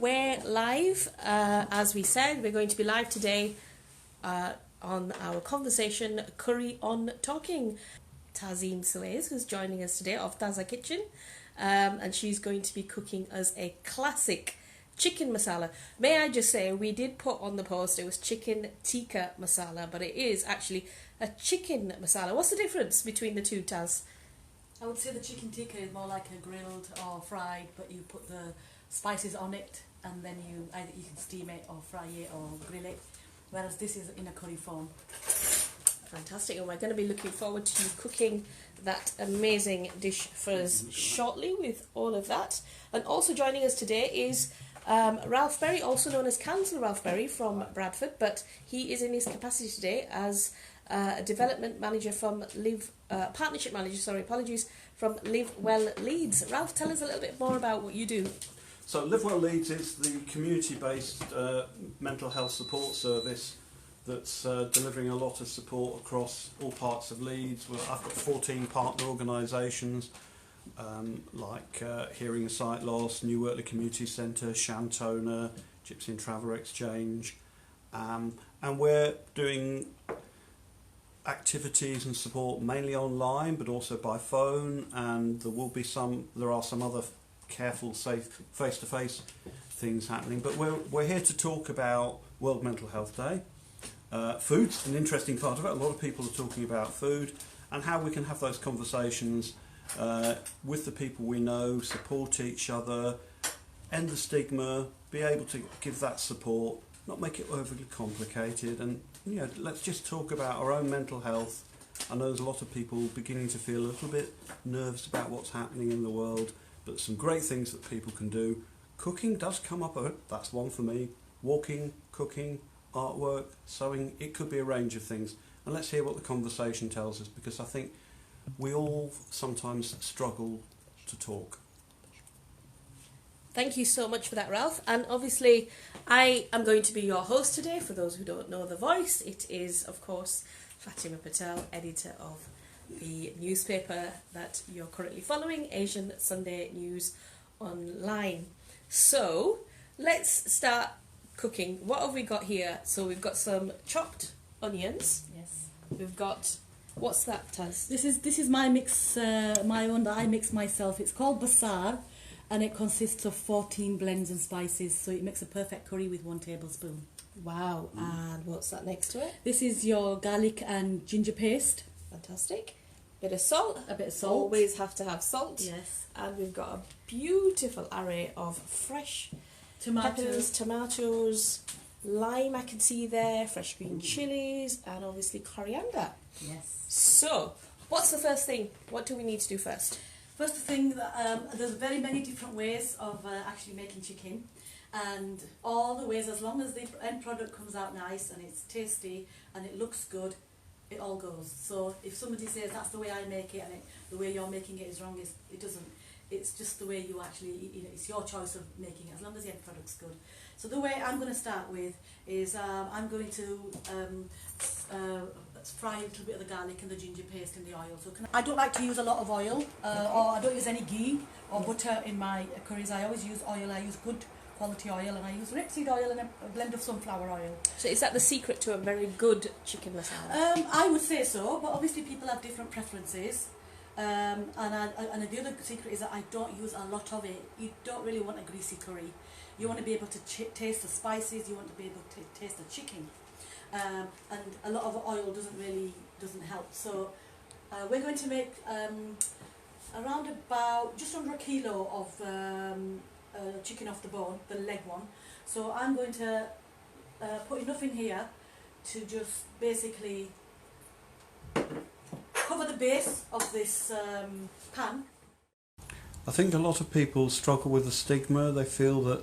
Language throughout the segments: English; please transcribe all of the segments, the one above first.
we're live. As we said, we're going to be live today on our conversation, Curry on Talking. Tazim Suez, who's joining us today of Taza Kitchen, and she's going to be cooking us a classic chicken masala. May I just say, we did put on the post, it was chicken tikka masala, but it is actually a chicken masala. What's the difference between the two, Taz? I would say the chicken tikka is more like a grilled or fried, but you put the spices on it and then you can steam it or fry it or grill it, whereas this is in a curry form. Fantastic, and we're going to be looking forward to you cooking that amazing dish for us shortly with all of that. And also joining us today is Ralph Berry, also known as Councillor Ralph Berry from Bradford, but he is in his capacity today as a development manager from partnership manager, from Live Well Leeds. Ralph, tell us a little bit more about what you do. So Live Well Leeds is the community-based mental health support service that's delivering a lot of support across all parts of Leeds. Well, I've got 14 partner organisations like Hearing and Sight Loss, New Wortley Community Centre, Shantona, Gypsy and Traveller Exchange, and we're doing activities and support mainly online, but also by phone, and there are some other careful, safe, face-to-face things happening. But we're here to talk about World Mental Health Day. Food's an interesting part of it. A lot of people are talking about food and how we can have those conversations with the people we know, support each other, end the stigma, be able to give that support, not make it overly complicated, and let's just talk about our own mental health. I know there's a lot of people beginning to feel a little bit nervous about what's happening in the world, but some great things that people can do. Cooking does come up, that's one for me. Walking, cooking, artwork, sewing, it could be a range of things. And let's hear what the conversation tells us, because I think we all sometimes struggle to talk. Thank you so much for that, Ralph. And obviously, I am going to be your host today. For those who don't know the voice, it is, of course, Fatima Patel, editor of the newspaper that you're currently following, Asian Sunday News Online. So, let's start cooking. What have we got here? So we've got some chopped onions. Yes. We've got, what's that, Taz? This is my mix, my own that I mix myself. It's called Basar, and it consists of 14 blends and spices, so it makes a perfect curry with 1 tablespoon. Wow. And what's that next to it? This is your garlic and ginger paste. Fantastic. Bit of salt. A bit of salt. Always have to have salt. Yes. And we've got a beautiful array of fresh peppers, tomatoes, lime I can see there, fresh green chilies, and obviously coriander. Yes. So, what's the first thing? What do we need to do first? First thing, there's very many different ways of actually making chicken, and all the ways, as long as the end product comes out nice and it's tasty and it looks good, it all goes. So if somebody says that's the way I make it and the way you're making it is wrong, it doesn't. It's just the way you actually, it's your choice of making it, as long as the end product's good. So the way I'm going to start with is I'm going to fry a little bit of the garlic and the ginger paste in the oil. So I don't like to use a lot of oil, or I don't use any ghee or butter in my curries. I always use oil. I use good quality oil, and I use rapeseed oil and a blend of sunflower oil. So is that the secret to a very good chicken masala? I would say so, but obviously people have different preferences. And the other secret is that I don't use a lot of it. You don't really want a greasy curry. You want to be able to taste the spices. You want to be able to taste the chicken. And a lot of oil doesn't help. So we're going to make around about just under 1 kilo of chicken off the bone, the leg one. So I'm going to put enough in here to just basically cover the base of this pan. I think a lot of people struggle with the stigma. They feel a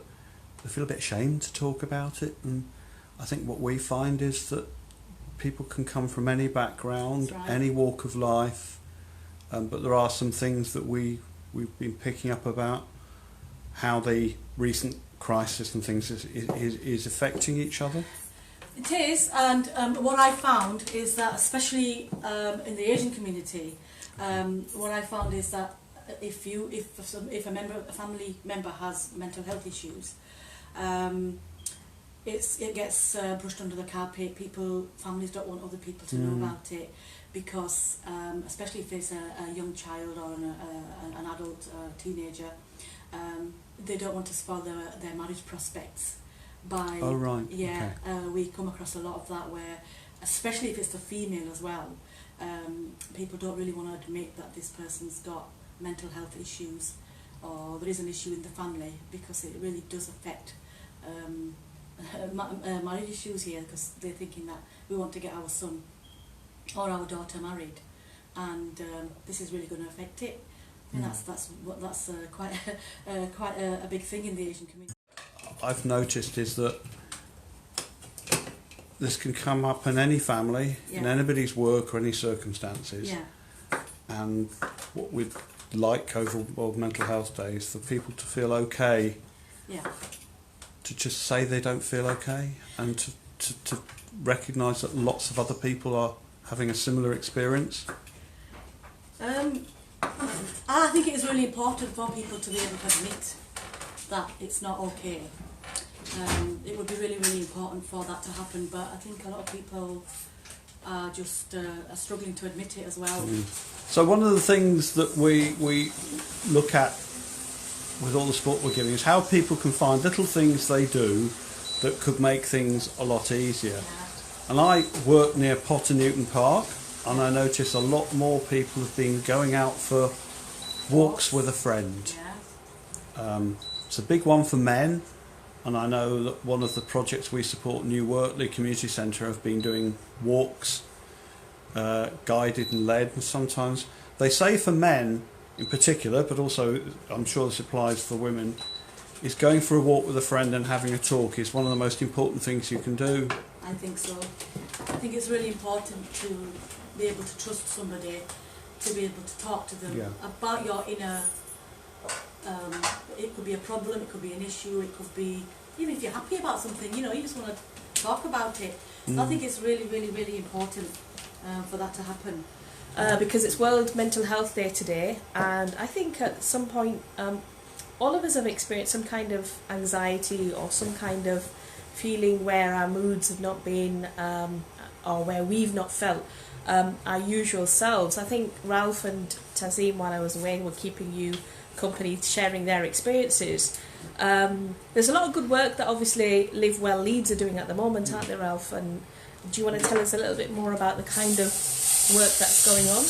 bit ashamed to talk about it, and I think what we find is that people can come from any background, Right. any walk of life, but there are some things that we've been picking up about how the recent crisis and things is affecting each other. It is, and what I found is that, especially in the Asian community, what I found is that if a family member has mental health issues, It gets brushed under the carpet. Families don't want other people to know about it because, especially if it's a young child or an adult teenager, they don't want to spoil their marriage prospects by. Oh right. Yeah, Okay. we come across a lot of that where, especially if it's the female as well, people don't really want to admit that this person's got mental health issues or there is an issue in the family, because it really does affect marriage issues here, because they're thinking that we want to get our son or our daughter married, and this is really going to affect it. And that's quite a big thing in the Asian community. I've noticed is that this can come up in any family, in anybody's work or any circumstances. Yeah. And what we'd like over World Mental Health Day is for people to feel okay. Yeah. To just say they don't feel okay, and to recognise that lots of other people are having a similar experience. I think it is really important for people to be able to admit that it's not okay. It would be really, really important for that to happen, but I think a lot of people are just are struggling to admit it as well. So one of the things that we look at with all the support we're giving is how people can find little things they do that could make things a lot easier. Yeah. And I work near Potter Newton Park, and I notice a lot more people have been going out for walks with a friend. Yeah. It's a big one for men, and I know that one of the projects we support, New Wortley Community Centre, have been doing walks, guided and led, and sometimes they say for men in particular, but also I'm sure this applies for women, is going for a walk with a friend and having a talk is one of the most important things you can do. I think so. I think it's really important to be able to trust somebody, to be able to talk to them about your inner, it could be a problem, it could be an issue, it could be, even if you're happy about something, you just want to talk about it. So I think it's really, really, really important for that to happen. Because it's World Mental Health Day today, and I think at some point all of us have experienced some kind of anxiety or some kind of feeling where our moods have not been or where we've not felt our usual selves. I think Ralph and Tazim, while I was away, were keeping you company, sharing their experiences. There's a lot of good work that obviously Live Well Leeds are doing at the moment, aren't they, Ralph? And do you want to tell us a little bit more about the kind of work that's going on?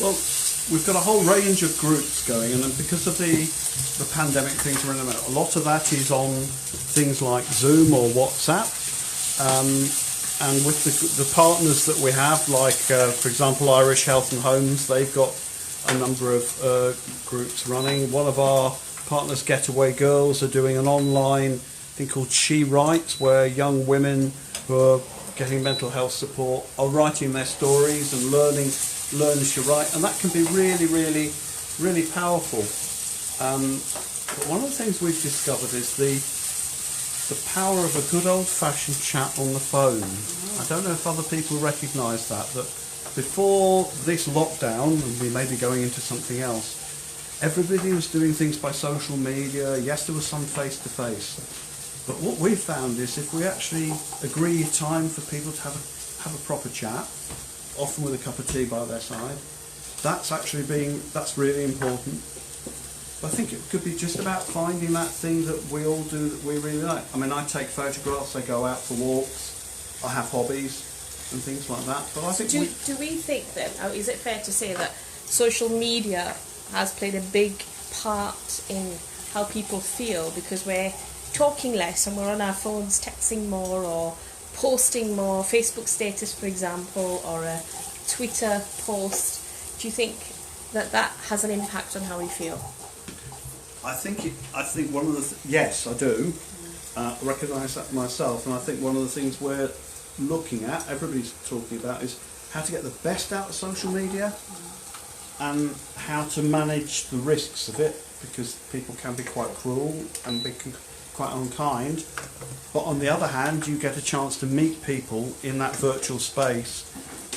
Well, we've got a whole range of groups going, and because of the pandemic things we're in, a lot of that is on things like Zoom or WhatsApp. And with the partners that we have, like for example Irish Health and Homes, they've got a number of groups running. One of our partners, Getaway Girls, are doing an online thing called She Writes, where young women who are getting mental health support are writing their stories and learning to write, and that can be really, really, really powerful. But one of the things we've discovered is the power of a good old-fashioned chat on the phone. I don't know if other people recognise that before this lockdown, and we may be going into something else, everybody was doing things by social media. Yes, there was some face-to-face. But what we've found is if we actually agree a time for people to have a proper chat, often with a cup of tea by their side, that's really important. But I think it could be just about finding that thing that we all do that we really like. I mean, I take photographs, I go out for walks, I have hobbies and things like that. But I think do we think then, is it fair to say that social media has played a big part in how people feel, because we're talking less and we're on our phones texting more or posting more, Facebook status for example, or a Twitter post? Do you think that has an impact on how we feel? I think one of the yes, I do. I recognise that myself, and I think one of the things we're looking at, everybody's talking about, is how to get the best out of social media and how to manage the risks of it, because people can be quite cruel and be quite unkind. But on the other hand, you get a chance to meet people in that virtual space,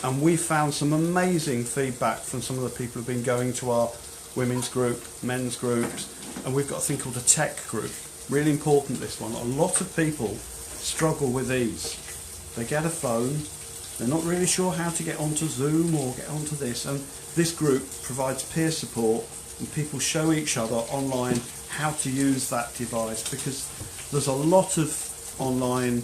and we've found some amazing feedback from some of the people who've been going to our women's group, men's groups, and we've got a thing called a tech group. Really important, this one. A lot of people struggle with these. They get a phone, they're not really sure how to get onto Zoom or get onto this, and this group provides peer support, and people show each other online how to use that device, because there's a lot of online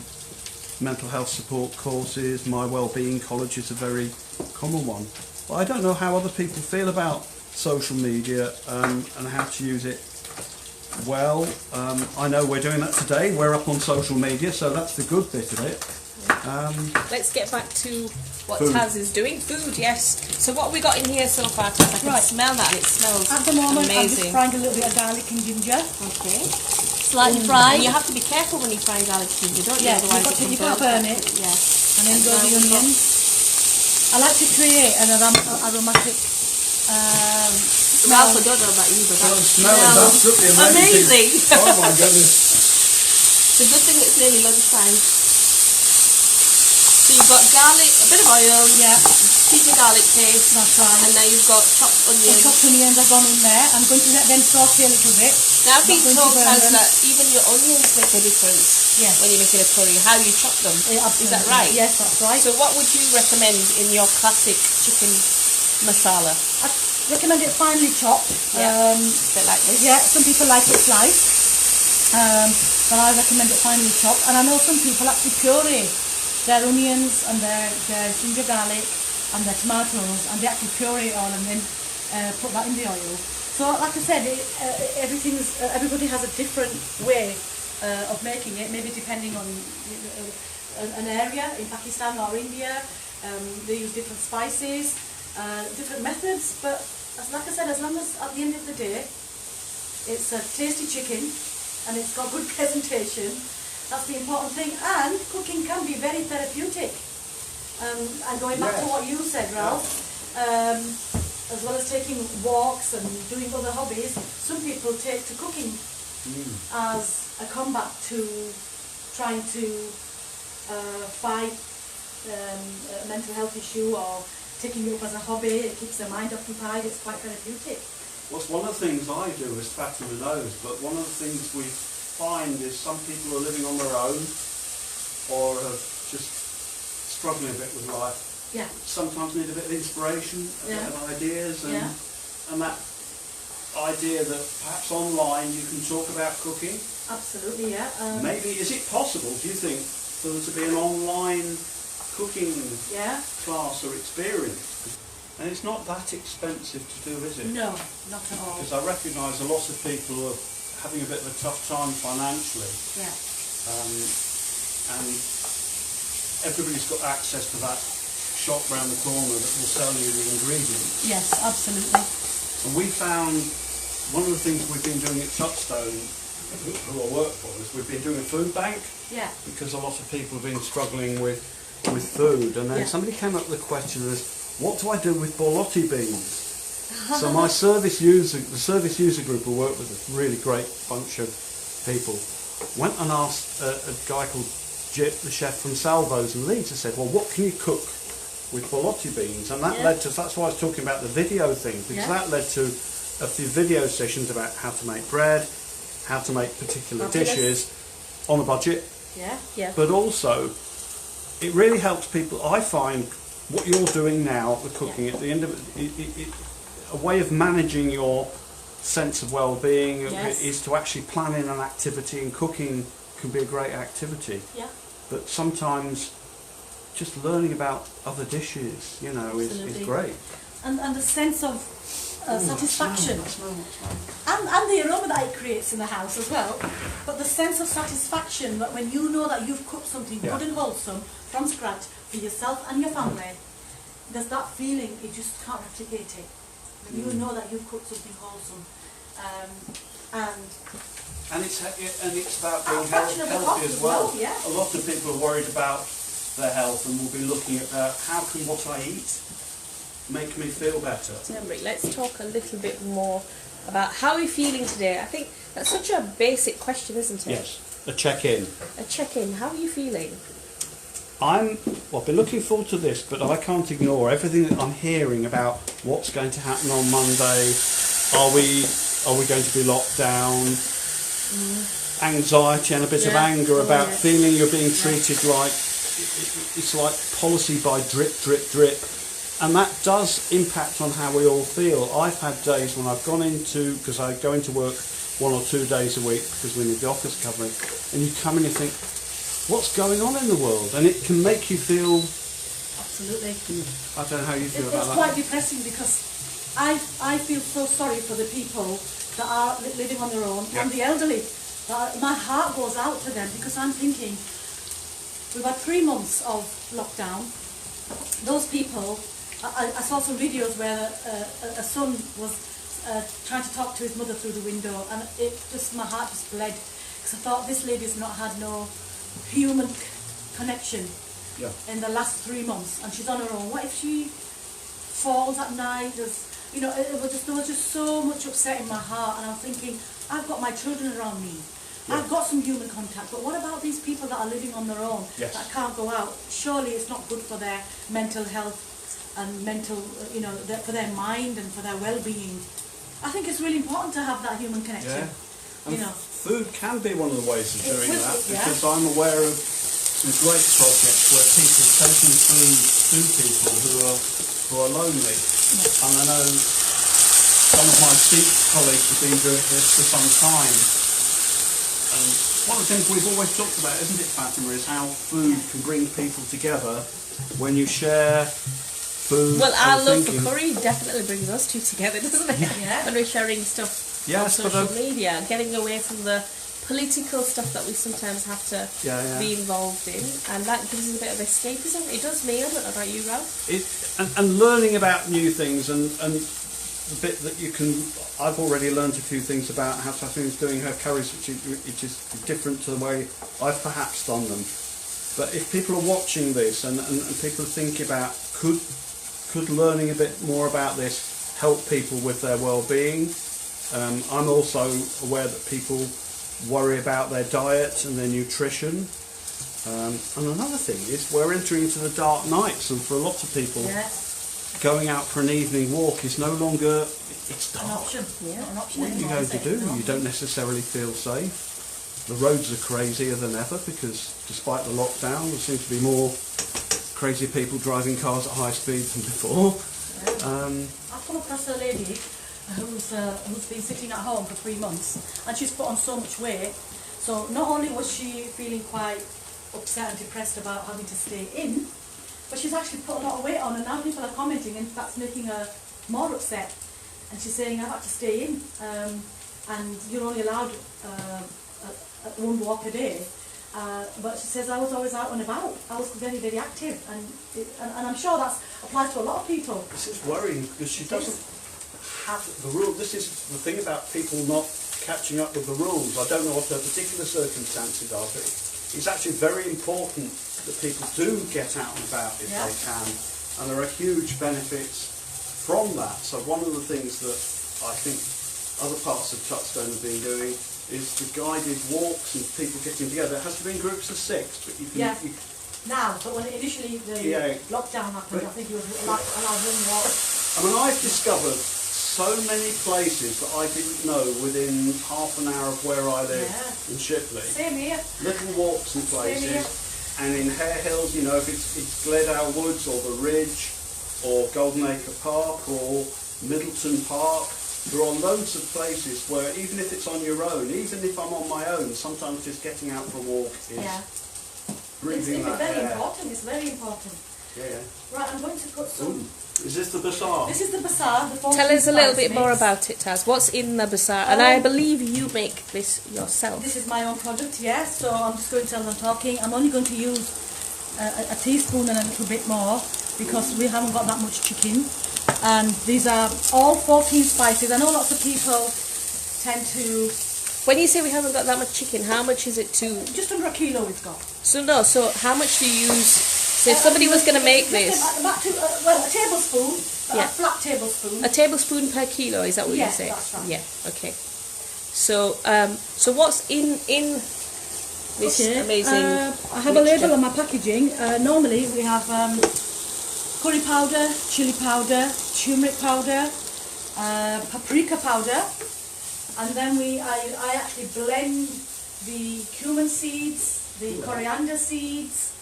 mental health support courses. My Wellbeing College is a very common one. But I don't know how other people feel about social media and how to use it well. I know we're doing that today. We're up on social media, so that's the good bit of it. Let's get back to what Food. Taz is doing. Food, yes. So what have we got in here so far, Taz? I can smell that, and it smells At the moment, I'm just amazing. frying a little bit of garlic and ginger. Okay. Slightly fried. And you have to be careful when you fry garlic and ginger, don't you? Yeah, Otherwise you can't burn it. Yeah. And then go the onions. I like to create an aromatic smell. Ralph, I don't know about you, but The that smell is absolutely amazing. amazing. Oh my goodness. It's a good thing it's nearly lunchtime. So you've got garlic, a bit of oil, Yeah, ginger garlic paste, that's right. and now you've got chopped The onions. chopped onions have gone in there. I'm going to let them saute a little bit. Now I've been Not going to told, burn Taz, them. that even your onions make a difference Yeah. when you're making a curry, how you chop them. Yeah, Is that absolutely. right? Yes, that's right. So what would you recommend in your classic chicken masala? I recommend it finely chopped. Yeah. A bit like this? Yeah, some people like it sliced, but I recommend it finely chopped. And I know some people actually puree their onions and their ginger garlic and their tomatoes, and they actually puree it all and then put that in the oil. So, like I said, everybody has a different way of making it, maybe depending on an area in Pakistan or India. They use different spices, different methods, but like I said, as long as at the end of the day it's a tasty chicken and it's got good presentation, that's the important thing. And cooking can be very therapeutic. And going back to what you said, Ralph, as well as taking walks and doing other hobbies, some people take to cooking as a combat to trying to fight a mental health issue, or taking it up as a hobby. It keeps their mind occupied. It's quite therapeutic. Well, one of the things I do is Fatima knows, but one of the things we find is some people are living on their own or are just struggling a bit with life. Yeah. Sometimes need a bit of inspiration, a bit of ideas, and that idea that perhaps online you can talk about cooking. Absolutely, yeah. Maybe, is it possible, do you think, for there to be an online cooking class or experience? And it's not that expensive to do, is it? No, not at all. Because I recognise a lot of people are having a bit of a tough time financially. Yeah. And everybody's got access to that shop round the corner that will sell you the ingredients. Yes, absolutely. And we found one of the things we've been doing at Touchstone, who I work for, is we've been doing a food bank. Yeah. Because a lot of people have been struggling with food. And then somebody came up with the question is, what do I do with borlotti beans? So my the service user group who work with a really great bunch of people, went and asked a guy called Jip, the chef from Salvo's in Leeds, and said, well, what can you cook with borlotti beans? And that led to, that's why I was talking about the video thing, because that led to a few video sessions about how to make bread, how to make particular dishes on a budget. Yeah. But also, it really helps people. I find what you're doing now, the cooking, at the end of it, a way of managing your sense of well-being is to actually plan in an activity, and cooking can be a great activity. Yeah. But sometimes just learning about other dishes, you know, is great. And the sense of satisfaction. And the aroma that it creates in the house as well. But the sense of satisfaction that when you know that you've cooked something good and wholesome from scratch for yourself and your family, there's that feeling, you just can't replicate it. When you know that you've cooked something wholesome. And it's about being healthy as well. A lot of people are worried about their health and will be looking at how can what I eat make me feel better. Emric, let's talk a little bit more about how we're feeling today. I think that's such a basic question, isn't it? Yes, a check-in. A check-in. How are you feeling? I've been looking forward to this, but I can't ignore everything that I'm hearing about what's going to happen on Monday. Are we going to be locked down? anxiety and a bit of anger about yes. feeling you're being treated like it's like policy by drip, drip, drip. And that does impact on how we all feel. I've had days when I've gone into, because I go into work 1 or 2 days a week because we need the office covering, and you come in and think, what's going on in the world? And it can make you feel... Absolutely. I don't know how you feel about It's that. quite depressing because I feel so sorry for the people that are living on their own and the elderly. My heart goes out to them because I'm thinking, we've had 3 months of lockdown. Those people... I saw some videos where a son was trying to talk to his mother through the window, and my heart just bled because I thought this lady's not had no human connection in the last 3 months, and she's on her own. What if she falls at night? There was just so much upset in my heart, and I'm thinking, I've got my children around me. I've got some human contact, but what about these people that are living on their own that can't go out? Surely it's not good for their mental health and mental, for their mind and for their well-being. I think it's really important to have that human connection. Yeah. Food can be one of the ways of doing that, because I'm aware of some great projects where people are taking food to people who are lonely. And I know some of my Sikh colleagues have been doing this for some time. And one of the things we've always talked about, isn't it, Fatima, is how food can bring people together when you share food. Well, our love for curry definitely brings us two together, doesn't it? Yeah. When we're sharing stuff on social media, getting away from the political stuff that we sometimes have to be involved in, and that gives us a bit of escapism. It does me. I don't know about you, Ralph. And learning about new things, and the bit that you can... I've already learned a few things about how Tathmeen's doing her curries, which is different to the way I've perhaps done them. But if people are watching this and people are thinking about could learning a bit more about this help people with their well-being. I'm also aware that people worry about their diet and their nutrition. And another thing is we're entering into the dark nights, and for a lot of people, going out for an evening walk is no longer... It's dark. An option. An option. What are you going to do? You don't necessarily feel safe. The roads are crazier than ever because despite the lockdown, there seems to be more crazy people driving cars at high speed than before. I've come across a lady who's been sitting at home for 3 months, and she's put on so much weight. So not only was she feeling quite upset and depressed about having to stay in, but she's actually put a lot of weight on, and now people are commenting, and that's making her more upset. And she's saying, I've had to stay in, and you're only allowed 1 walk a day. But she says, I was always out and about. I was very, very active, and I'm sure that applies to a lot of people. This is worrying because she doesn't have the rule. This is the thing about people not catching up with the rules. I don't know what her particular circumstances are, but it's actually very important that people do get out and about if they can, and there are huge benefits from that. So one of the things that I think other parts of Touchstone have been doing is the guided walks and people getting together. It has to be in groups of 6, but you can... Now, but when initially the lockdown happened, I think you were allowed 1 walk. I mean, I've discovered so many places that I didn't know within half an hour of where I live in Shipley. Same here. Little walks and places. And in Hare Hills, you know, if it's Gledale Woods or the Ridge or Golden Acre Park or Middleton Park, there are loads of places where even if it's on your own, even if I'm on my own, sometimes just getting out for a walk is breathing that air. It's very important. Right, I'm going to put some... Is this the bazaar? This is the bazaar. Tell us a little bit more about it, Taz. What's in the bazaar? And I believe you make this yourself. This is my own product, yes. So I'm just going to tell them talking. I'm only going to use a teaspoon and a little bit more because we haven't got that much chicken. And these are all 14 spices. I know lots of people tend to... When you say we haven't got that much chicken, how much is it to... Just under 1 kilo we've got. So how much do you use... So if somebody was going to make this... a tablespoon, a flat tablespoon. A tablespoon per kilo, is that what you say? Yes, that's right. Yeah, okay. So what's in this amazing I have a label on my packaging. Normally we have curry powder, chili powder, turmeric powder, paprika powder, and then I actually blend the cumin seeds, the coriander seeds,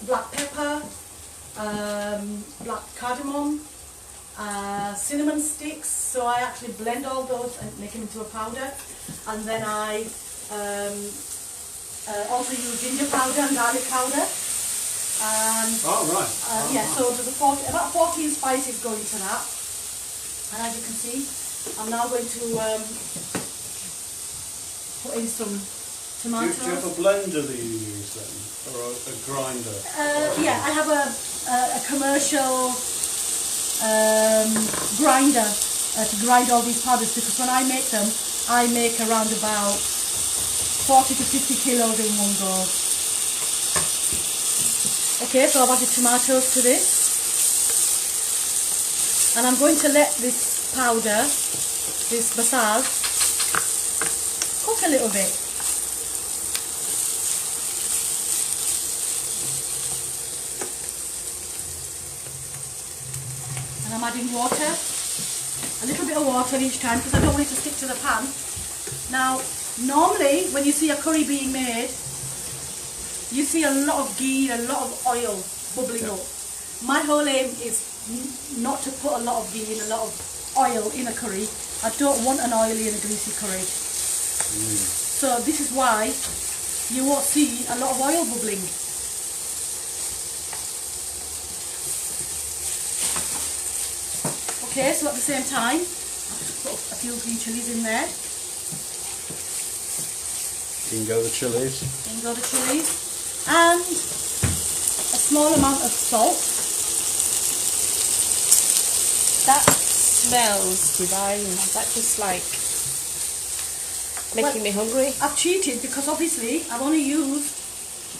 black pepper, black cardamom, cinnamon sticks. So I actually blend all those and make them into a powder. And then I also use ginger powder and garlic powder. And yeah, so there's about 14 spices go into that. And as you can see, I'm now going to put in some tomatoes. Do you have a blender that you use then, or a grinder? Yeah, I have a commercial grinder to grind all these powders, because when I make them, I make around about 40 to 50 kilos in one go. Okay, so I've added tomatoes to this, and I'm going to let this powder, this masala, cook a little bit. And I'm adding water, a little bit of water each time, because I don't want it to stick to the pan. Now, normally when you see a curry being made, you see a lot of ghee, a lot of oil bubbling up. My whole aim is not to put a lot of ghee and a lot of oil in a curry. I don't want an oily and a greasy curry. So this is why you won't see a lot of oil bubbling. Okay, so at the same time, put a few green chilies in there. In go the chilies. In go the chilies. And a small amount of salt. That smells divine. That just like making me hungry. I've cheated because obviously I've only used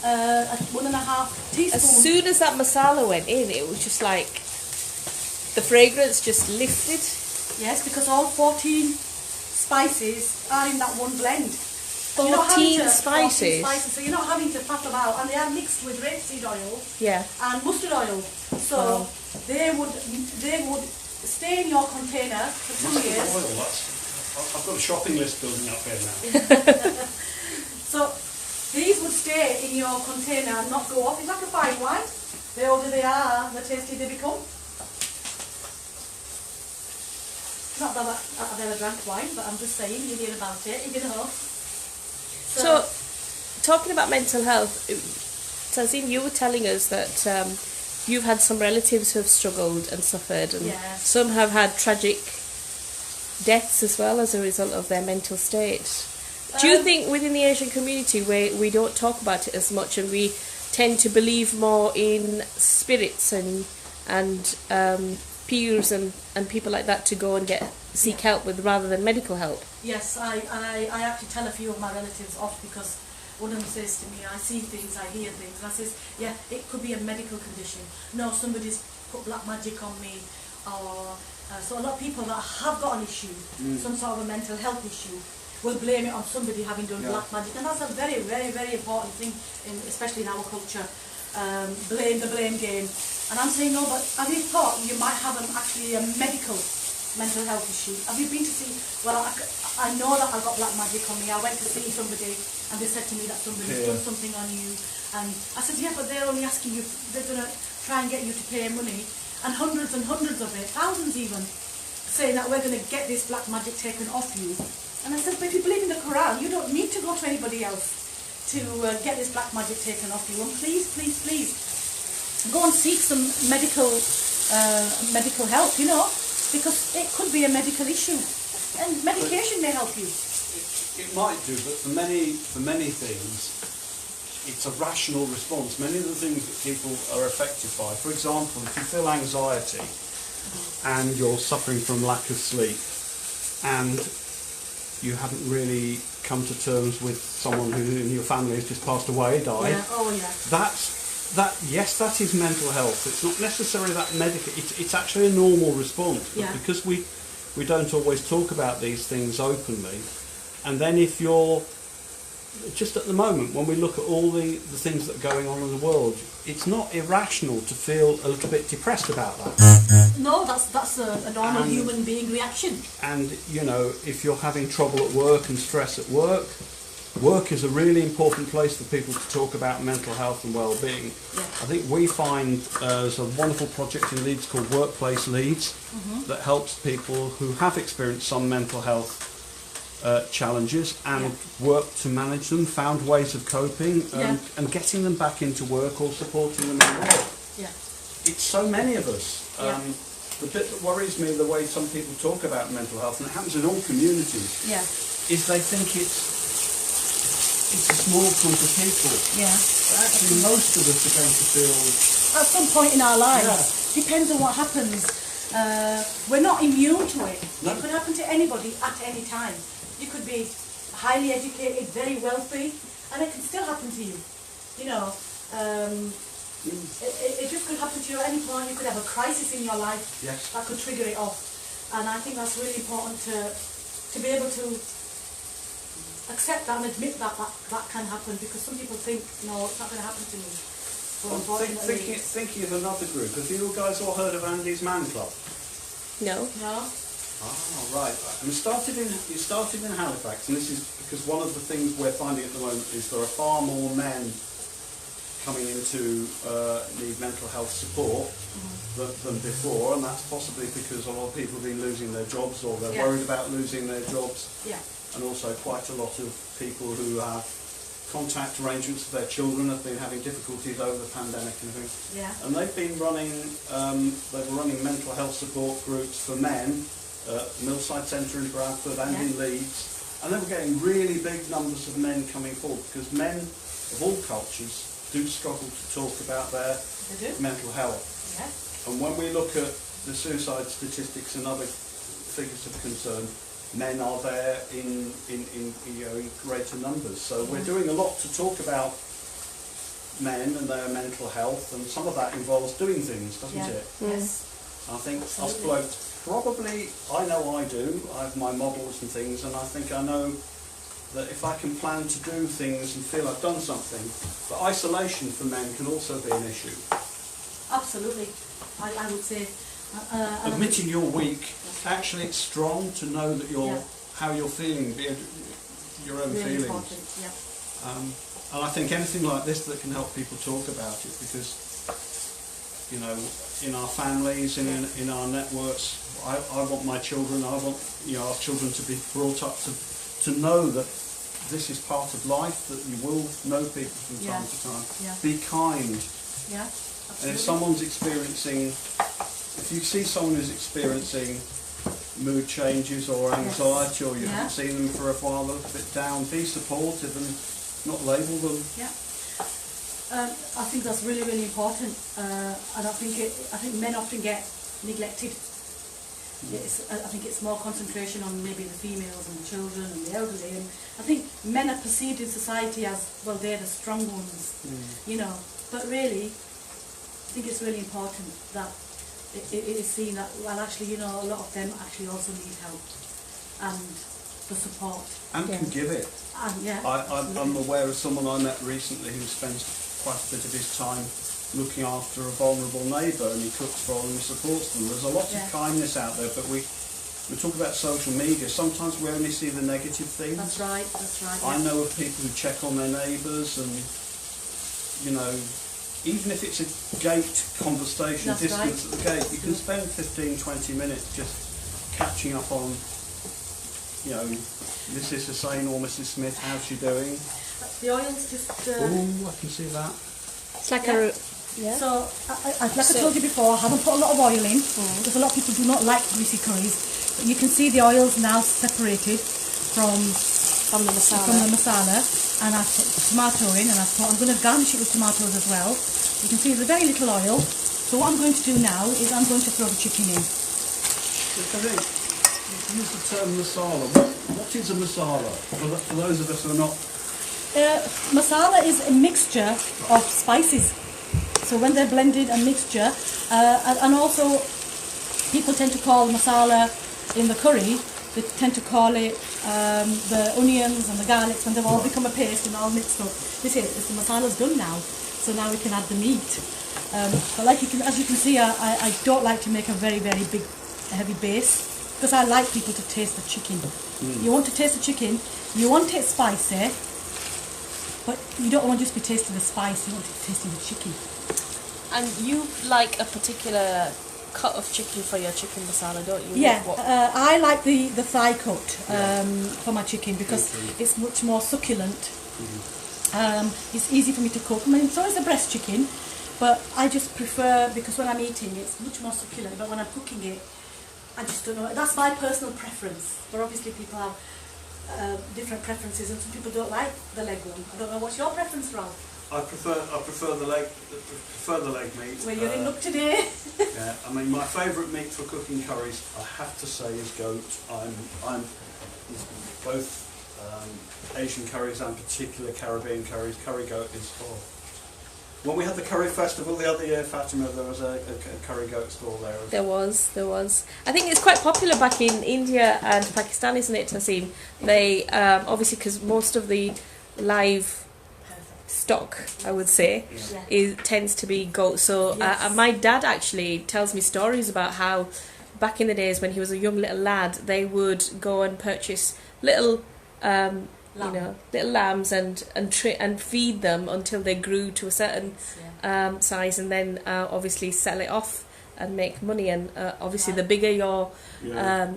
1.5 teaspoons. As soon as that masala went in, it was just like the fragrance just lifted. Yes, because all 14 spices are in that one blend. 14 spices? 14 spices, so you're not having to faff them out, and they are mixed with rapeseed oil and mustard oil. So they would stay in your container for 2 years. Oil, I've got a shopping list building up here now. So these would stay in your container and not go off. It's like a fine wine. The older they are, the tastier they become. Not that I've ever drank wine, but I'm just saying, you hear about it, you know. So talking about mental health, Tazim, you were telling us that you've had some relatives who have struggled and suffered, and some have had tragic deaths as well as a result of their mental state. Do you think within the Asian community where we don't talk about it as much, and we tend to believe more in spirits and peers and people like that to go and seek help with rather than medical help? Yes, I actually tell a few of my relatives off, because one of them says to me, I see things, I hear things, and I says, yeah, it could be a medical condition. No, somebody's put black magic on me, or so a lot of people that have got an issue, some sort of a mental health issue, will blame it on somebody having done black magic, and that's a very, very, very important thing, especially in our culture. Blame the blame game. And I'm saying, no, but have you thought you might have actually a medical mental health issue? Have you been to see, well, I know that I've got black magic on me. I went to see somebody and they said to me that somebody's done something on you. And I said, yeah, but they're only asking you, they're going to try and get you to pay money. And hundreds of it, thousands even, saying that we're going to get this black magic taken off you. And I said, but if you believe in the Quran, you don't need to go to anybody else to get this black magic taken off you. And please, please, please, go and seek some medical help, you know, because it could be a medical issue, and medication may help you. It might do, but for many things, it's a rational response. Many of the things that people are affected by, for example, if you feel anxiety and you're suffering from lack of sleep, and you haven't really come to terms with someone who in your family has just passed away, died. That is mental health. It's not necessarily that medical. It's actually a normal response. But because we don't always talk about these things openly, and then if you're just at the moment when we look at all the things that are going on in the world, it's not irrational to feel a little bit depressed about that. No, that's a normal human being reaction. And you know, if you're having trouble at work and stress at work, work is a really important place for people to talk about mental health and well-being. Yeah. I think we find there's a wonderful project in Leeds called Workplace Leeds that helps people who have experienced some mental health challenges and work to manage them, found ways of coping and getting them back into work or supporting them in work. Yeah. It's so many of us. Yeah. The bit that worries me, the way some people talk about mental health, and it happens in all communities, Yeah. is they think it's a small group of people. Yeah. But actually, most of us are going to feel... At some point in our lives, depends on what happens. We're not immune to it. No. It could happen to anybody at any time. You could be highly educated, very wealthy, and it can still happen to you. You know, it just could happen to you at any point. You could have a crisis in your life that could trigger it off. And I think that's really important to be able to accept that and admit that can happen, because some people think, no, it's not going to happen to me. But unfortunately... Thinking of another group, have you guys all heard of Andy's Man Club? No. No? Oh, right. And it started in Halifax, and this is because one of the things we're finding at the moment is there are far more men coming into need mental health support than before, and that's possibly because a lot of people have been losing their jobs, or they're worried about losing their jobs. Yeah. And also quite a lot of people who have contact arrangements with their children have been having difficulties over the pandemic and everything. Yeah. And they've been running, they were running mental health support groups for men at Millside Centre in Bradford and in Leeds. And they were getting really big numbers of men coming forward, because men of all cultures do struggle to talk about their mental health. Yeah. And when we look at the suicide statistics and other figures of concern, men are there in greater numbers. So we're doing a lot to talk about men and their mental health, and some of that involves doing things, doesn't it? Yes. I think Absolutely. us blokes probably, I know I do, I have my models and things, and I think I know that if I can plan to do things and feel I've done something, but isolation for men can also be an issue. Absolutely. I would say... Admitting you're weak, actually it's strong to know that how you're feeling, your own really feelings. important, And I think anything like this that can help people talk about it, because, you know, in our families, in our networks, I want my children, I want our children to be brought up to know that this is part of life, that you will know people from time to time. Yeah. Be kind. Yeah. And if someone's experiencing, if you see someone who's experiencing mood changes or anxiety, or you haven't seen them for a while, they're a bit down, be supportive and not label them. Yeah. I think that's really, really important, and I think men often get neglected. I think it's more concentration on maybe the females and the children and the elderly, and I think men are perceived in society as, well, they're the strong ones, but really I think it's really important that it is seen that, well, actually, a lot of them actually also need help and the support. And can give it. And I'm aware of someone I met recently who spends quite a bit of his time looking after a vulnerable neighbour, and he cooks for them and supports them. There's a lot of kindness out there, but we talk about social media. Sometimes we only see the negative things. That's right. I know of people who check on their neighbours, and even if it's a gate conversation, distance at the gate, you can spend 15-20 minutes just catching up on, Mrs. Hussain or Mrs. Smith, how's she doing? The oil's just... Ooh, I can see that. It's like a... Yeah. So, like I told you before, I haven't put a lot of oil in, because a lot of people do not like greasy curries. But you can see the oil's now separated from the masala, and I've put tomato in, and I'm going to garnish it with tomatoes as well. You can see there's very little oil. So what I'm going to do now is I'm going to throw the chicken in. Use the term masala. What is a masala? For those of us who are not... Masala is a mixture of spices. So when they're blended, a mixture, and also people tend to call masala in the curry, they tend to call it the onions and the garlics, when they've all become a paste and all mixed up. This is, the masala's done now, so now we can add the meat. But as you can see, I don't like to make a very, very big, heavy base, because I like people to taste the chicken. You want to taste the chicken, you want it spicy, But you don't want to just be tasting the spice, you want to be tasting the chicken. And you like a particular cut of chicken for your chicken masala, don't you? Yeah, What- I like the thigh cut for my chicken because it's much more succulent. It's easy for me to cook. I mean, so is the breast chicken, but I just prefer, because when I'm eating it's much more succulent, but when I'm cooking it, I just don't know. That's my personal preference, but obviously people have different preferences, and some people don't like the leg one. I don't know, what's your preference, Ralph? I prefer the leg meat. Well, you're in luck today. Yeah, I mean, my favourite meat for cooking curries, I have to say, is goat. I'm both Asian curries and particular Caribbean curries. Curry goat is. Oh. When we had the curry festival the other year, Fatima, there was a curry goat stall there. There was. I think it's quite popular back in India and Pakistan, isn't it, Tasim? They obviously, because most of the live stock, I would say, tends to be goat. So my dad actually tells me stories about how back in the days when he was a young little lad, they would go and purchase little little lambs and feed them until they grew to a certain size, and then obviously sell it off and make money. And obviously the bigger your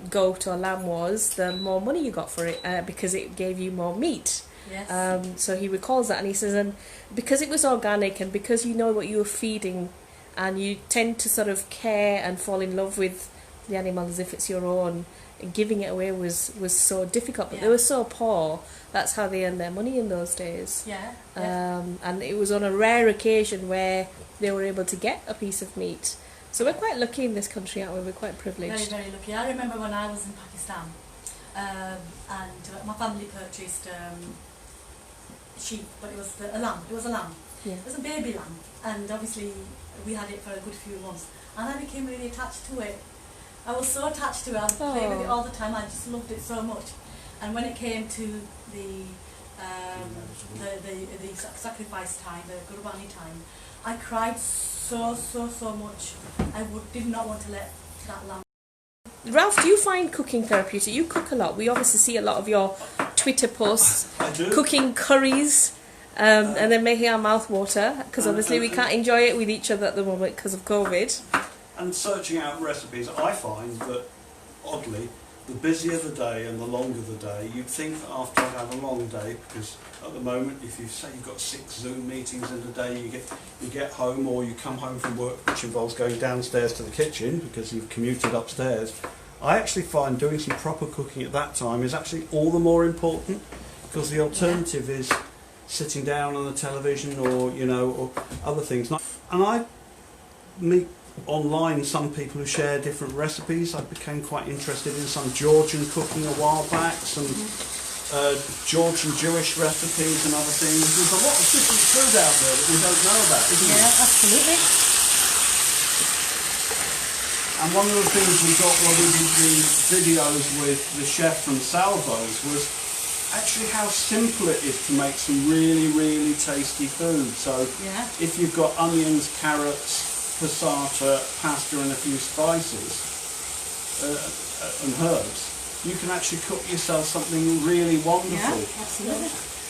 goat or lamb was, the more money you got for it, because it gave you more meat. Yes. So he recalls that, and he says, and because it was organic and because you know what you were feeding, and you tend to sort of care and fall in love with the animal as if it's your own, giving it away was so difficult, but they were so poor. That's how they earned their money in those days. And it was on a rare occasion where they were able to get a piece of meat. So we're quite lucky in this country, aren't we? We're quite privileged. Very, very lucky. I remember when I was in Pakistan, and my family purchased sheep, but it was a lamb. It was a lamb. Yeah. It was a baby lamb, and obviously we had it for a good few months, and I became really attached to it. I was so attached to it. I would play with it all the time. I just loved it so much. And when it came to the sacrifice time, the Qurbani time, I cried so much. I did not want to let that lamb. Ralph, do you find cooking therapeutic? You cook a lot. We obviously see a lot of your Twitter posts, cooking curries, and then making our mouth water, because obviously we can't enjoy it with each other at the moment because of COVID. And searching out recipes, I find that, oddly, the busier the day and the longer the day, you'd think that after I have a long day, because at the moment, if you say you've got 6 Zoom meetings in a day, you get home or you come home from work, which involves going downstairs to the kitchen because you've commuted upstairs. I actually find doing some proper cooking at that time is actually all the more important, because the alternative is sitting down on the television or or other things. And I meet online some people who share different recipes. I became quite interested in some Georgian cooking a while back, some Georgian Jewish recipes and other things. There's a lot of different food out there that we don't know about, isn't there? Yeah, absolutely. And one of the things we got when we did the videos with the chef from Salvo's was actually how simple it is to make some really, really tasty food. So if you've got onions, carrots, passata, pasta and a few spices and herbs, you can actually cook yourself something really wonderful. Yeah, absolutely.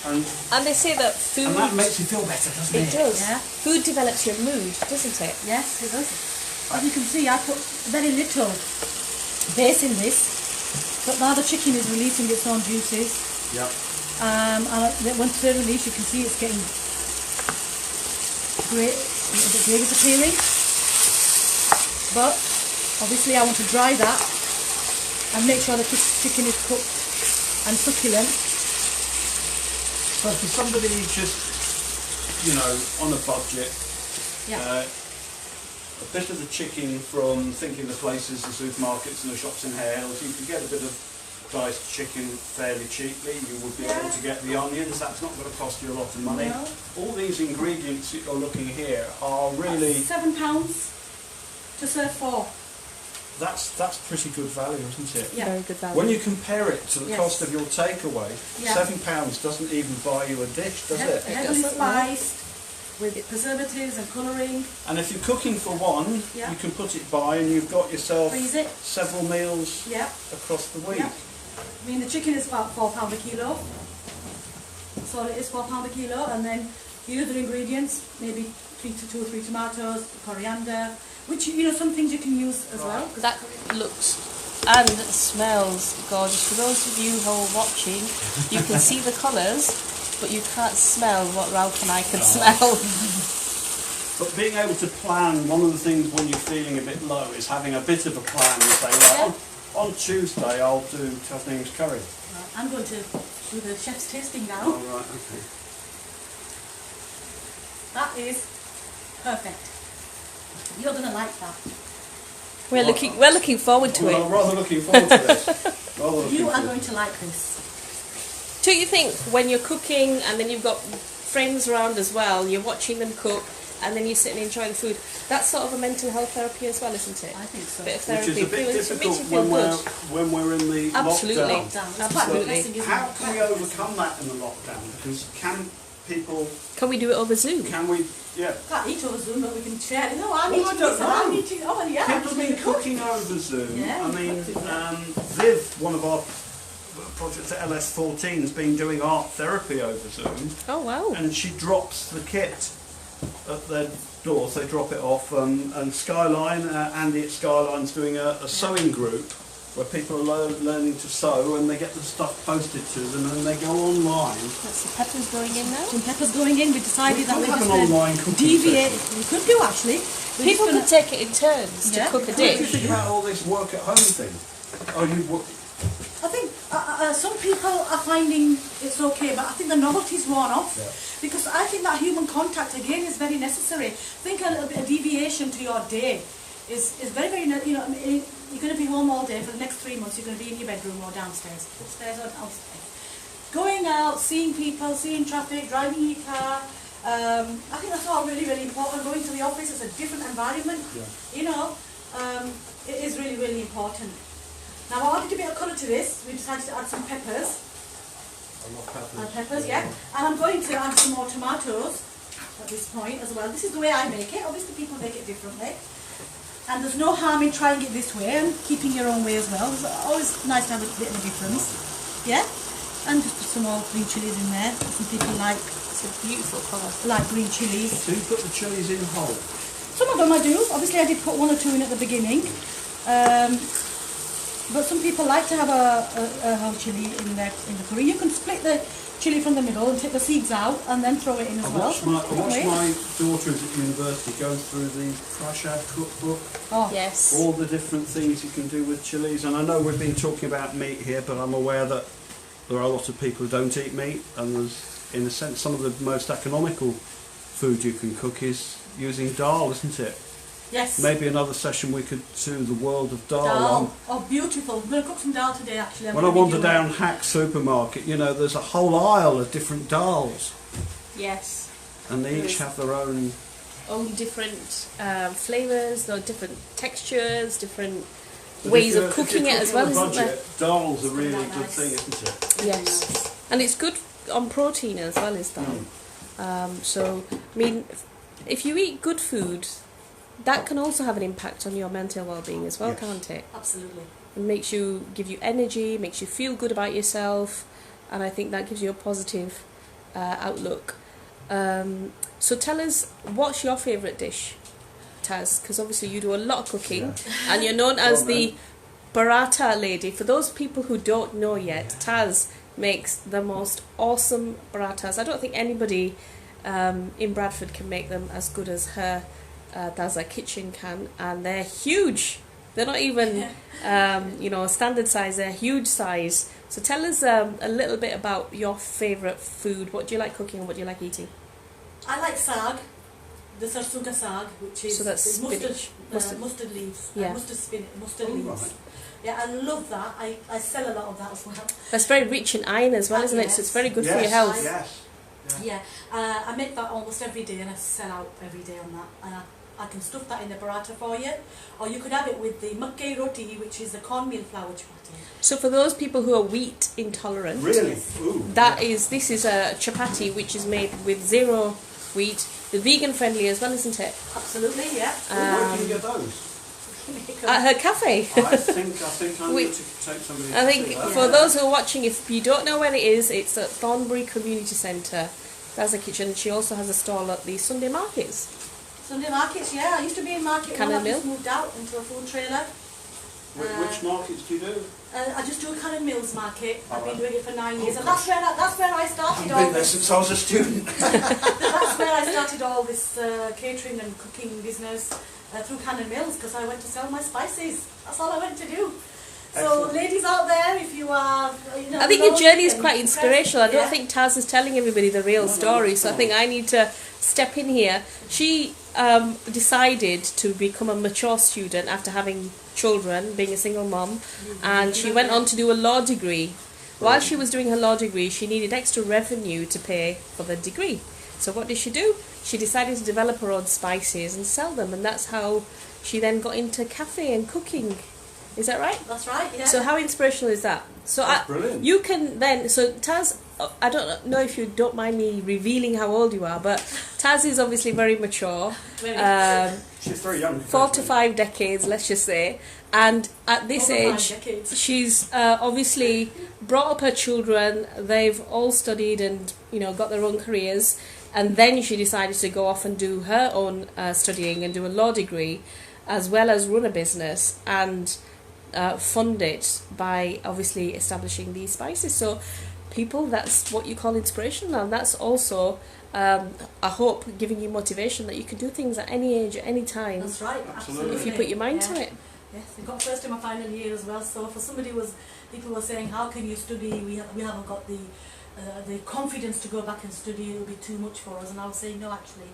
And they say that food... And that makes you feel better, doesn't it? It does. Yeah. Food develops your mood, doesn't it? Yes, it does. As you can see, I put very little base in this, but now the chicken is releasing its own juices. Yep. And once they're released, you can see it's getting great. The gravy's appearing. But obviously I want to dry that and make sure the chicken is cooked and succulent. So for somebody just, on a budget, a bit of the chicken from thinking the places, the supermarkets and the shops in Hales, you could get a bit of diced chicken fairly cheaply. You would be able to get the onions. That's not going to cost you a lot of money. No. All these ingredients that you're looking here are really... £7 to serve 4. That's pretty good value, isn't it? Yeah. Very good value. When you compare it to the cost of your takeaway, £7 doesn't even buy you a dish, does it? Heavily spiced, with preservatives and colouring. And if you're cooking for one, you can put it by and you've got yourself several meals across the week. I mean, the chicken is about £4 a kilo. That's all it is, £4 a kilo. And then the other ingredients, maybe 2 or 3 tomatoes, coriander, which, you know, some things you can use as well. That looks and smells gorgeous. For those of you who are watching, you can see the colours, but you can't smell what Ralph and I can smell. But being able to plan, one of the things when you're feeling a bit low is having a bit of a plan and say, right, on Tuesday I'll do Tasneem's curry. Right, I'm going to do the chef's tasting now. Oh, right, okay. That is perfect. You're going to like that. We're looking forward to I'm it. rather looking forward to this. You are going to like this. Do you think when you're cooking and then you've got friends around as well, you're watching them cook and then you're sitting enjoying the food, that's sort of a mental health therapy as well, isn't it? I think so. Bit of therapy. Which is a bit It makes difficult you feel when we're in the Absolutely. lockdown. Absolutely. How can we overcome that in the lockdown? Because can people... Can we do it over Zoom? Can we... Yeah. Can't eat over Zoom, but we can share. No, I don't know. I need to. Oh, yeah. People have been cooking over Zoom. Yeah, I mean, Viv, one of our projects at LS14, has been doing art therapy over Zoom. Oh, wow. And she drops the kit at their doors. They drop it off. And Skyline, Andy at Skyline's doing a sewing group where people are learning to sew, and they get the stuff posted to them, and they go online. That's the peppers going in now. Some peppers going in. We decided that We we're have just an going online to cooking deviate. session. We could do actually. We're People just could take it in turns to Yeah. cook a What do you dish. think about all this work at home thing? Oh, I think some people are finding it's okay, but I think the novelty's worn off. Yeah. Because I think that human contact again is very necessary. I think a little bit of deviation to your day is very, very, you know, I mean, you're going to be home all day for the next 3 months. You're going to be in your bedroom or downstairs, upstairs or downstairs. Going out, seeing people, seeing traffic, driving your car. I think that's all really, really important. Going to the office is a different environment. Yeah. You know, it is really, really important. Now I added a bit of colour to this. We decided to add some peppers. Peppers, yeah. And I'm going to add some more tomatoes at this point as well. This is the way I make it. Obviously people make it differently. And there's no harm in trying it this way and keeping your own way as well. It's always nice to have a bit of a difference. Yeah? And just put some more green chillies in there. Some people like, It's a beautiful colour. like green chillies. do you put the chilies in whole? Some of them I do. Obviously I did put 1 or 2 in at the beginning. But some people like to have a whole chilli in the curry. You can split the chilli from the middle and take the seeds out and then throw it in as I well. watched my daughter is at university going through the Prussia cookbook. Oh, Yes. All the different things you can do with chilies. And I know we've been talking about meat here, but I'm aware that there are a lot of people who don't eat meat, and there's, in a sense, some of the most economical food you can cook is using dal, isn't it? yes. Maybe another session we could do the world of dal. Dal. Oh, beautiful. I'm going to cook some dal today actually. When I wander down Hack supermarket, you know, there's a whole aisle of different dals, Yes. and they each have their own. Only different flavours, no different textures, different But ways if of you're cooking it as on well, a isn't there? budget, dal's a It's really quite good nice. thing, isn't it? Yes. And it's good on protein as well as that. So, I mean, if you eat good food, that can also have an impact on your mental well-being as well, Yes. can't it? Absolutely. It give you energy, makes you feel good about yourself, and I think that gives you a positive outlook. So tell us, what's your favourite dish, Taz? Because obviously you do a lot of cooking, and you're known as the paratha lady. For those people who don't know yet, Taz makes the most awesome parathas. I don't think anybody in Bradford can make them as good as her Taza kitchen can, and they're huge. They're not even standard size, they're huge size. So tell us a little bit about your favourite food. What do you like cooking and what do you like eating? I like sag, the sarsuga sag, which is So that's it's spinach. mustard leaves, Yeah. mustard Oh, leaves. right. Yeah, I love that. I sell a lot of that as well. That's very rich in iron as well, isn't it? So it's very good for your health. Yes. Yeah, I make that almost every day and I sell out every day on that. And I can stuff that in the paratha for you. Or you could have it with the makkei roti, which is the cornmeal flour chapati. So for those people who are wheat intolerant, Really? Ooh. this is a chapati which is made with zero wheat, the vegan friendly as well, isn't it? Absolutely, yeah. Where can you get those? We make at her cafe. I think I need to take somebody. I think for those who are watching, if you don't know where it is, it's at Thornbury Community Centre. That's a kitchen. She also has a stall at the Sunday markets. Sunday markets, yeah. I used to be in market when I just moved out into a food trailer. Which markets do you do? I just do a Cannon Mills market. I've been doing it for 9 years, and that's where I started. I've been there since I was a student. That's where I started all this catering and cooking business through Cannon Mills, because I went to sell my spices. That's all I went to do. So, ladies out there, if you are, I think your journey is quite inspirational. I don't think Taz is telling everybody the real story, so I think I need to step in here. She decided to become a mature student after having children, being a single mom, and she went on to do a law degree. While she was doing her law degree, she needed extra revenue to pay for the degree. So what did she do? She decided to develop her own spices and sell them, and that's how she then got into cafe and cooking. Is that right? That's right, yeah. So how inspirational is that? So That's brilliant. You can then, so Taz, I don't know if you don't mind me revealing how old you are, but Taz is obviously very mature. She's very young. 4 to 5 decades, let's just say. And at this age, she's obviously brought up her children. They've all studied and, got their own careers. And then she decided to go off and do her own studying and do a law degree, as well as run a business and fund it by obviously establishing these spices. So people, that's what you call inspiration, and that's also I hope giving you motivation that you can do things at any age, at any time. That's right, absolutely. If you put your mind to it. Yes, I got first in my final year as well. So for somebody people were saying, how can you study? We haven't got the confidence to go back and study. It will be too much for us. And I was saying, no, actually,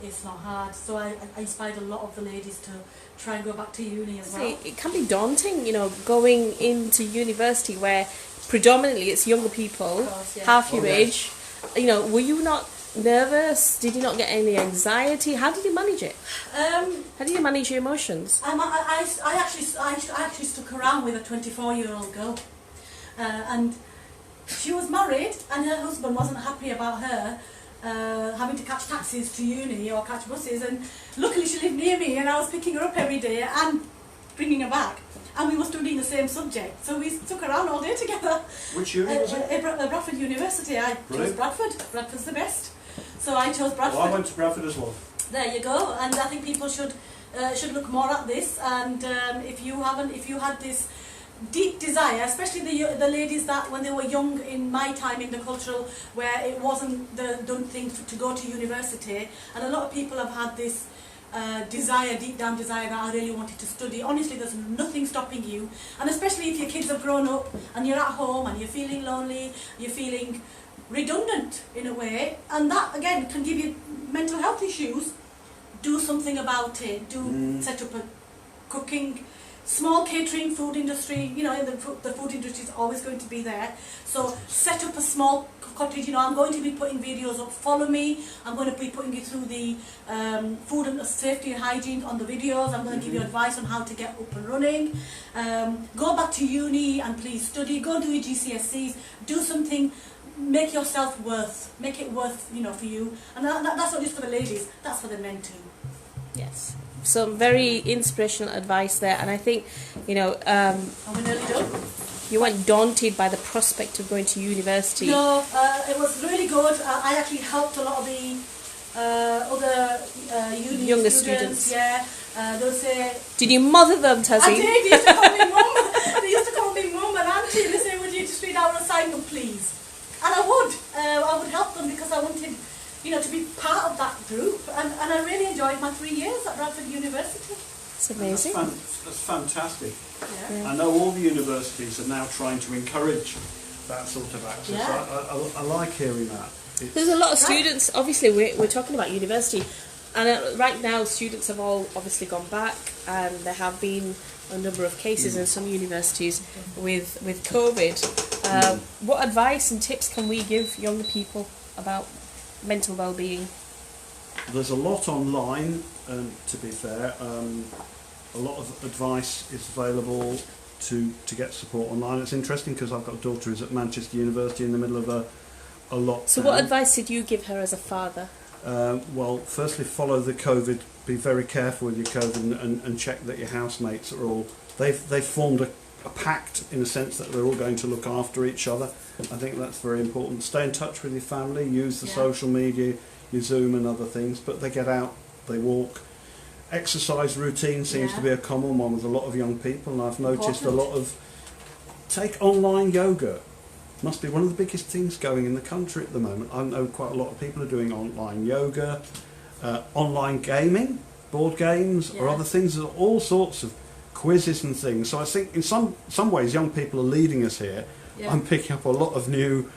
it's not hard. So I inspired a lot of the ladies to try and go back to uni as well. It can be daunting, going into university where predominantly it's younger people, Of course, yeah. half your age. Were you not nervous? Did you not get any anxiety? How did you manage it? How did you manage your emotions? I actually stuck around with a 24-year-old girl, and she was married, and her husband wasn't happy about her having to catch taxis to uni or catch buses, and luckily she lived near me, and I was picking her up every day and bringing her back, and we were studying the same subject, so we stuck around all day together. Which uni was it? Bradford University. I chose Bradford. Bradford's the best, so I chose Bradford. Well, I went to Bradford as well. There you go, and I think people should look more at this, and if you had this deep desire, especially the ladies that when they were young in my time in the cultural, where it wasn't the done thing to go to university, and a lot of people have had this deep down desire that I really wanted to study. Honestly, there's nothing stopping you, and especially if your kids have grown up and you're at home and you're feeling lonely, you're feeling redundant in a way, and that again can give you mental health issues. Do something about it. Set up a cooking, small catering, food industry. The food industry is always going to be there. So set up a small cottage. I'm going to be putting videos up. Follow me. I'm going to be putting you through the food and safety and hygiene on the videos. I'm going to give you advice on how to get up and running. Go back to uni and please study. Go do your GCSEs. Do something. Make yourself make it worth, for you. And that's not just for the ladies, that's for the men too. Yes. Some very inspirational advice there, and I think, Are we nearly done? you weren't daunted by the prospect of going to university. No, it was really good. I actually helped a lot of the other younger students. Yeah, they'll say... Did you mother them, Tazzy? I did. They used to call me mum. They used to call me mum and auntie. They say, would you just read out an assignment, please? And I would help them because I wanted, to be part of that group. And I really enjoyed my 3 years at Bradford University. It's amazing. That's fantastic. Yeah. I know all the universities are now trying to encourage that sort of access. Yeah. I like hearing that. There's a lot of students, obviously we're talking about university, and right now students have all obviously gone back, and there have been a number of cases in some universities with COVID. What advice and tips can we give younger people about mental well-being? There's a lot online, to be fair. A lot of advice is available to get support online. It's interesting because I've got a daughter who's at Manchester University in the middle of a lockdown. So what advice did you give her as a father? Well, firstly, follow the COVID be very careful with your COVID and check that your housemates are all. They've formed a pact in a sense that they're all going to look after each other. I think that's very important. Stay in touch with your family. Use the social media, your Zoom and other things. But they get out, they walk. Exercise routine seems to be a common one with a lot of young people, and I've noticed a lot of take online yoga. Must be one of the biggest things going in the country at the moment. I know quite a lot of people are doing online yoga, online gaming, board games or other things. There's all sorts of quizzes and things. So I think in some ways young people are leading us here. I'm picking up a lot of new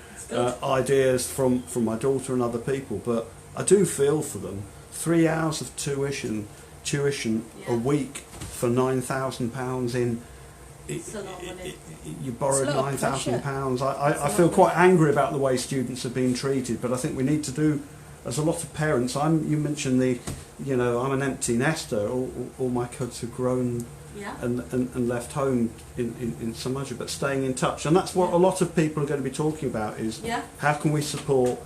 ideas from my daughter and other people, but I do feel for them. 3 hours of tuition a week for £9,000 in. You borrowed £9,000. I feel quite angry about the way students are being treated, but I think we need to do, as a lot of parents, you mentioned I'm an empty nester. All my kids have grown and left home in some measure, but staying in touch. And that's what a lot of people are going to be talking about is how can we support,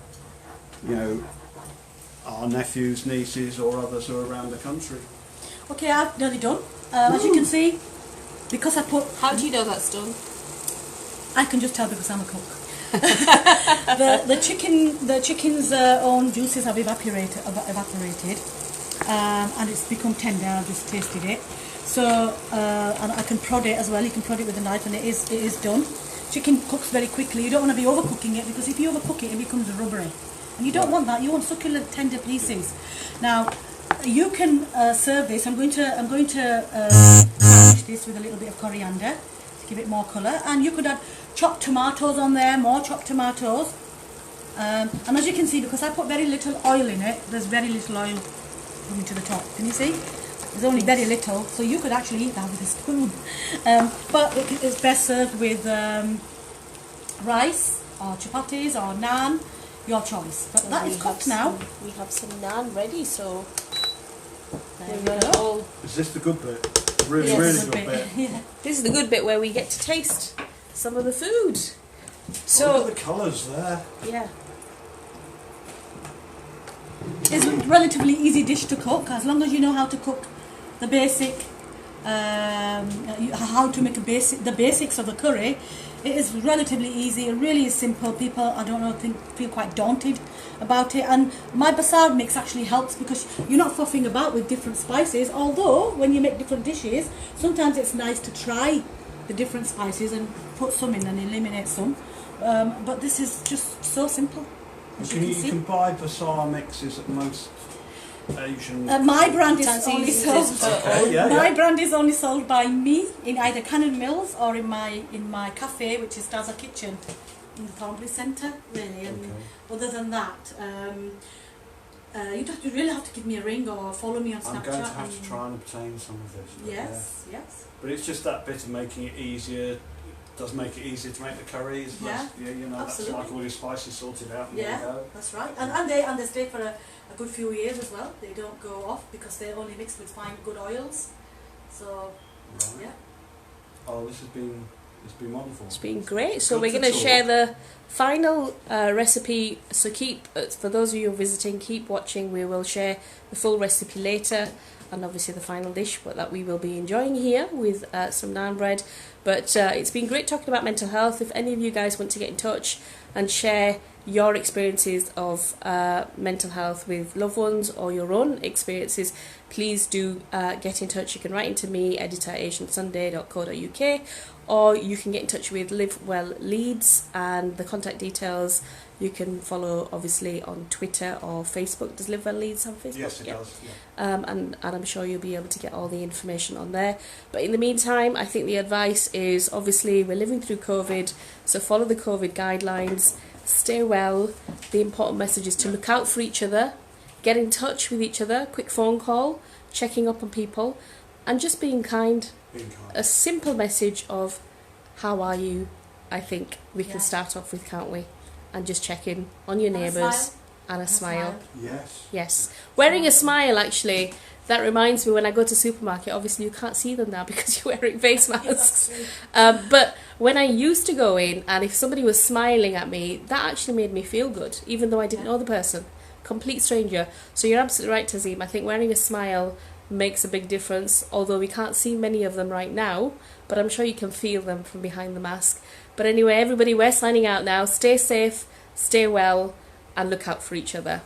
our nephews, nieces or others who are around the country. Okay, I've nearly done. As you can see, because I put... How do you know that's done? I can just tell because I'm a cook. the chicken's own juices have evaporated, and it's become tender. I've just tasted it. So, and I can prod it as well. You can prod it with a knife, and it is done. Chicken cooks very quickly. You don't want to be overcooking it, because if you overcook it, it becomes rubbery, and you don't want that. You want succulent, tender pieces. Now, you can serve this. I'm going to garnish this with a little bit of coriander to give it more colour, and you could add chopped tomatoes on there, more chopped tomatoes. And as you can see, because I put very little oil in it, there's very little oil coming to the top. Can you see? There's only very little, so you could actually eat that with a spoon. But it's best served with rice or chapatis or naan, your choice. But that is cooked now. We have some naan ready, so Is this the good bit? Really good bit. This is the good bit where we get to taste some of the food. So look at the colours there. Yeah. It's a relatively easy dish to cook, as long as you know how to cook the basic, how to make the basics of the curry. It is relatively easy. It really is simple. People, I don't know, feel quite daunted about it. And my basar mix actually helps because you're not fuffing about with different spices. Although when you make different dishes, sometimes it's nice to try the different spices and put some in and eliminate some. But this is just so simple. You can buy basar mixes at most Asian. My brand is only sold. My brand is only sold by me in either Cannon Mills or in my cafe, which is Daza Kitchen in the Thornbury Centre. Really, and other than that, you really have to give me a ring or follow me on Snapchat. I'm going to have to try and obtain some of this. Yes. But it's just that bit of making it easier. Does make it easier to make the curries. Absolutely. That's like all your spices sorted out. And That's right. And they stay for a good few years as well. They don't go off because they're only mixed with fine good oils. So Oh, it's been wonderful. It's been great. So we're going to share the final recipe. So for those of you visiting, keep watching. We will share the full recipe later, and obviously the final dish that we will be enjoying here with some naan bread. But it's been great talking about mental health. If any of you guys want to get in touch and share your experiences of mental health with loved ones or your own experiences, please do get in touch. You can write into me, editor@asiansunday.co.uk, or you can get in touch with Live Well Leeds, and the contact details you can follow obviously on Twitter or Facebook. Does Live Well Leeds have Facebook? Yes, it does. And I'm sure you'll be able to get all the information on there. But in the meantime, I think the advice is, obviously we're living through COVID, so follow the COVID guidelines, stay well. The important message is to look out for each other, get in touch with each other, quick phone call, checking up on people, and just being kind. A simple message of how are you, I think we can start off with, can't we? And just check in on your neighbours and a smile. Yes. Wearing a smile, actually, that reminds me, when I go to supermarket, obviously you can't see them now because you're wearing face masks. But when I used to go in, and if somebody was smiling at me, that actually made me feel good, even though I didn't know the person. complete stranger. So you're absolutely right, Tazim. I think wearing a smile makes a big difference, although we can't see many of them right now, but I'm sure you can feel them from behind the mask. But anyway, everybody, we're signing out now. Stay safe, stay well, and look out for each other.